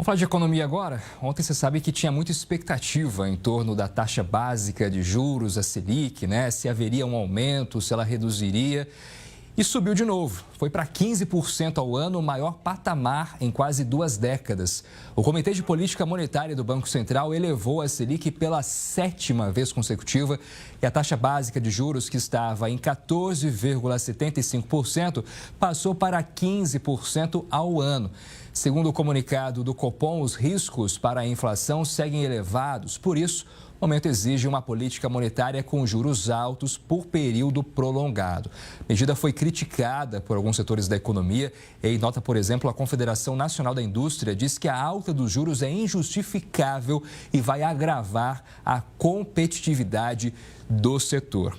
Vamos falar de economia agora? Ontem você sabe que tinha muita expectativa em torno da taxa básica de juros, a Selic, né? Se haveria um aumento, se ela reduziria. E subiu de novo. Foi para 15% ao ano, o maior patamar em quase 2 décadas. O Comitê de Política Monetária do Banco Central elevou a Selic pela 7ª vez consecutiva e a taxa básica de juros, que estava em 14,75%, passou para 15% ao ano. Segundo o comunicado do Copom, os riscos para a inflação seguem elevados. Por isso, o momento exige uma política monetária com juros altos por período prolongado. A medida foi criticada por alguns setores da economia. Em nota, por exemplo, a Confederação Nacional da Indústria diz que a alta dos juros é injustificável e vai agravar a competitividade do setor.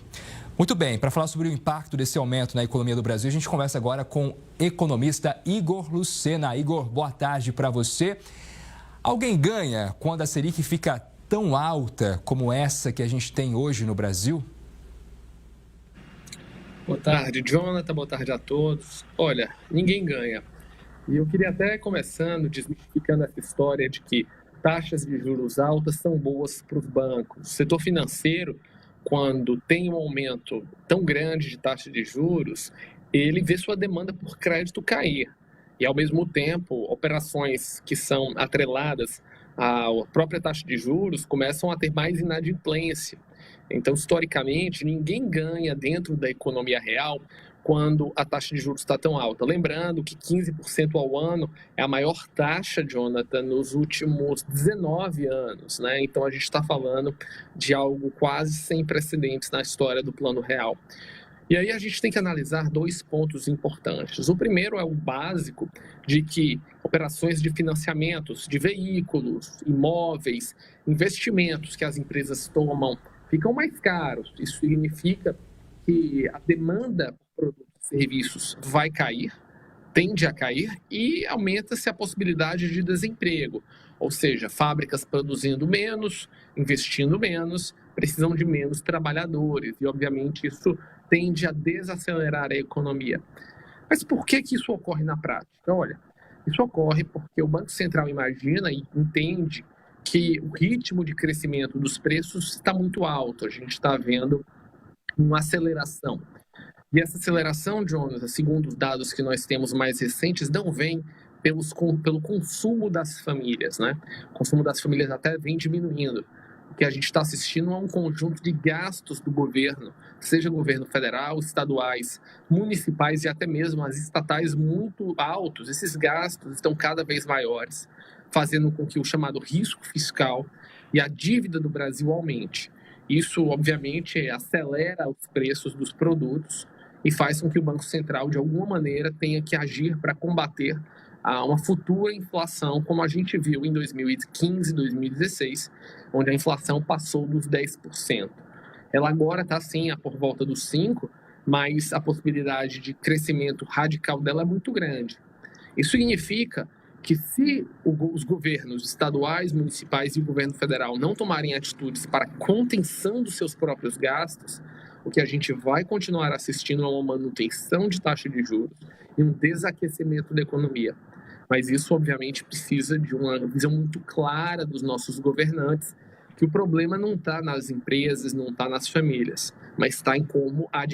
Muito bem, para falar sobre o impacto desse aumento na economia do Brasil, a gente conversa agora com o economista Igor Lucena. Igor, boa tarde para você. Alguém ganha quando a Selic fica tão alta como essa que a gente tem hoje no Brasil? Boa tarde, Jonathan. Boa tarde a todos. Olha, ninguém ganha. E eu queria até começando desmistificando essa história de que taxas de juros altas são boas para os bancos. O setor financeiro, quando tem um aumento tão grande de taxa de juros, ele vê sua demanda por crédito cair. E, ao mesmo tempo, operações que são atreladas à própria taxa de juros começam a ter mais inadimplência. Então, historicamente, ninguém ganha dentro da economia real quando a taxa de juros está tão alta. Lembrando que 15% ao ano é a maior taxa, Jonathan, nos últimos 19 anos, né? Então, a gente está falando de algo quase sem precedentes na história do Plano Real. E aí a gente tem que analisar 2 pontos importantes. O primeiro é o básico de que operações de financiamentos de veículos, imóveis, investimentos que as empresas tomam ficam mais caros. Isso significa que a demanda por produtos e serviços vai cair, tende a cair e aumenta-se a possibilidade de desemprego. Ou seja, fábricas produzindo menos, investindo menos, precisam de menos trabalhadores e, obviamente, isso tende a desacelerar a economia. Mas por que isso ocorre na prática? Olha, isso ocorre porque o Banco Central imagina e entende que o ritmo de crescimento dos preços está muito alto. A gente está vendo uma aceleração. E essa aceleração, Jonas, segundo os dados que nós temos mais recentes, não vem pelo consumo das famílias, né? O consumo das famílias até vem diminuindo. O que a gente está assistindo é um conjunto de gastos do governo, seja governo federal, estaduais, municipais e até mesmo as estatais muito altos. Esses gastos estão cada vez maiores, fazendo com que o chamado risco fiscal e a dívida do Brasil aumente. Isso, obviamente, acelera os preços dos produtos e faz com que o Banco Central, de alguma maneira, tenha que agir para combater uma futura inflação, como a gente viu em 2015 e 2016, onde a inflação passou dos 10%. Ela agora está, sim, por volta dos 5%, mas a possibilidade de crescimento radical dela é muito grande. Isso significa que se os governos estaduais, municipais e o governo federal não tomarem atitudes para contenção dos seus próprios gastos, o que a gente vai continuar assistindo é uma manutenção de taxa de juros e um desaquecimento da economia. Mas isso, obviamente, precisa de uma visão muito clara dos nossos governantes, que o problema não está nas empresas, não está nas famílias, mas está em como a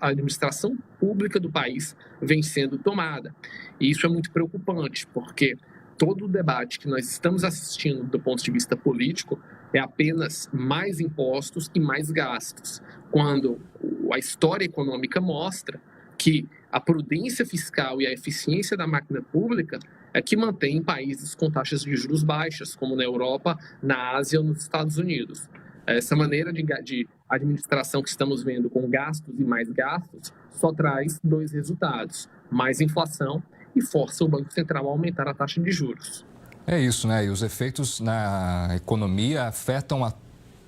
administração pública do país vem sendo tomada. E isso é muito preocupante, porque todo o debate que nós estamos assistindo do ponto de vista político é apenas mais impostos e mais gastos, quando a história econômica mostra que a prudência fiscal e a eficiência da máquina pública é que mantém países com taxas de juros baixas, como na Europa, na Ásia ou nos Estados Unidos. Essa maneira de administração que estamos vendo com gastos e mais gastos só traz 2 resultados: mais inflação e força o Banco Central a aumentar a taxa de juros. É isso, né? E os efeitos na economia afetam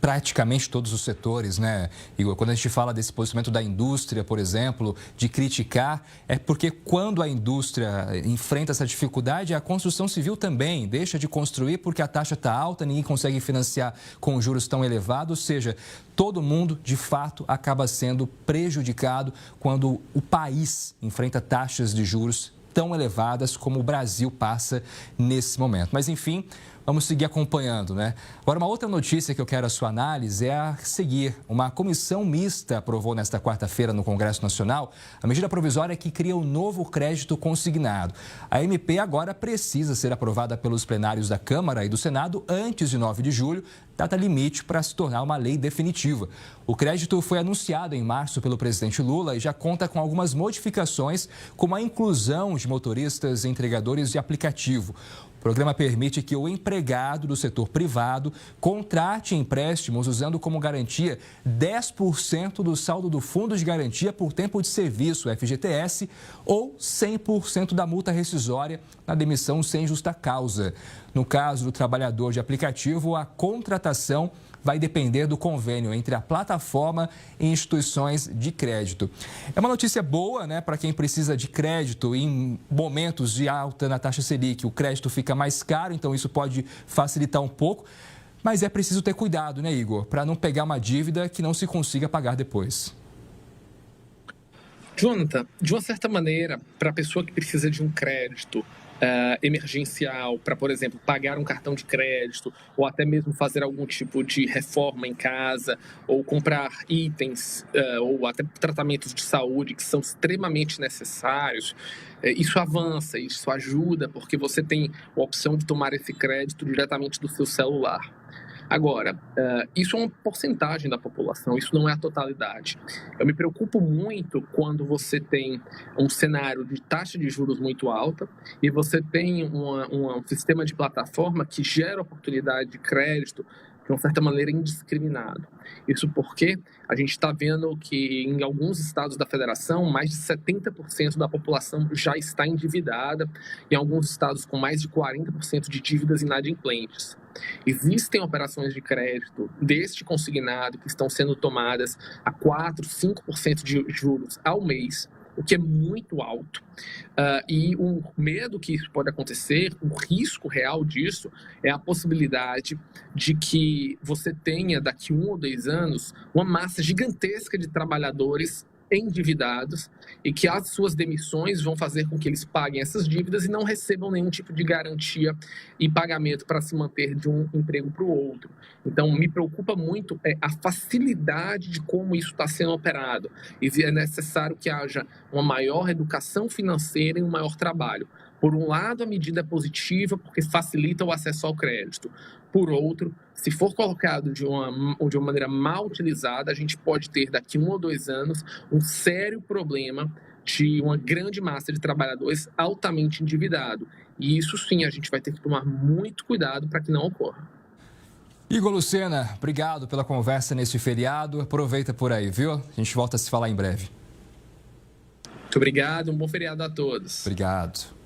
praticamente todos os setores, né, Igor? Quando a gente fala desse posicionamento da indústria, por exemplo, de criticar, é porque quando a indústria enfrenta essa dificuldade, a construção civil também deixa de construir porque a taxa está alta, ninguém consegue financiar com juros tão elevados, ou seja, todo mundo, de fato, acaba sendo prejudicado quando o país enfrenta taxas de juros tão elevadas como o Brasil passa nesse momento. Mas, enfim, vamos seguir acompanhando, né? Agora, uma outra notícia que eu quero a sua análise é a seguir. Uma comissão mista aprovou nesta quarta-feira no Congresso Nacional a medida provisória que cria o novo crédito consignado. A MP agora precisa ser aprovada pelos plenários da Câmara e do Senado antes de 9 de julho, data limite para se tornar uma lei definitiva. O crédito foi anunciado em março pelo presidente Lula e já conta com algumas modificações, como a inclusão de motoristas e entregadores de aplicativo. O programa permite que o empregado do setor privado contrate empréstimos usando como garantia 10% do saldo do Fundo de Garantia por Tempo de Serviço, FGTS, ou 100% da multa rescisória na demissão sem justa causa. No caso do trabalhador de aplicativo, a contratação vai depender do convênio entre a plataforma e instituições de crédito. É uma notícia boa, né, para quem precisa de crédito em momentos de alta na taxa Selic. O crédito fica mais caro, então isso pode facilitar um pouco. Mas é preciso ter cuidado, né, Igor, para não pegar uma dívida que não se consiga pagar depois. Jonathan, de uma certa maneira, para a pessoa que precisa de um crédito emergencial para, por exemplo, pagar um cartão de crédito ou até mesmo fazer algum tipo de reforma em casa ou comprar itens ou até tratamentos de saúde que são extremamente necessários, isso avança, isso ajuda porque você tem a opção de tomar esse crédito diretamente do seu celular. Agora, isso é uma porcentagem da população, isso não é a totalidade. Eu me preocupo muito quando você tem um cenário de taxa de juros muito alta e você tem um sistema de plataforma que gera oportunidade de crédito de uma certa maneira indiscriminado. Isso porque a gente está vendo que em alguns estados da federação, mais de 70% da população já está endividada, em alguns estados com mais de 40% de dívidas inadimplentes. Existem operações de crédito deste consignado que estão sendo tomadas a 4%, 5% de juros ao mês, o que é muito alto. E o medo que isso pode acontecer, o risco real disso, é a possibilidade de que você tenha, daqui 1 ou 2 anos, uma massa gigantesca de trabalhadores endividados e que as suas demissões vão fazer com que eles paguem essas dívidas e não recebam nenhum tipo de garantia e pagamento para se manter de um emprego para o outro. Então, me preocupa muito a facilidade de como isso está sendo operado. E é necessário que haja uma maior educação financeira e um maior trabalho. Por um lado, a medida é positiva porque facilita o acesso ao crédito. Por outro, se for colocado de uma maneira mal utilizada, a gente pode ter daqui 1 ou 2 anos um sério problema de uma grande massa de trabalhadores altamente endividado. E isso sim, a gente vai ter que tomar muito cuidado para que não ocorra. Igor Lucena, obrigado pela conversa nesse feriado. Aproveita por aí, viu? A gente volta a se falar em breve. Muito obrigado, um bom feriado a todos. Obrigado.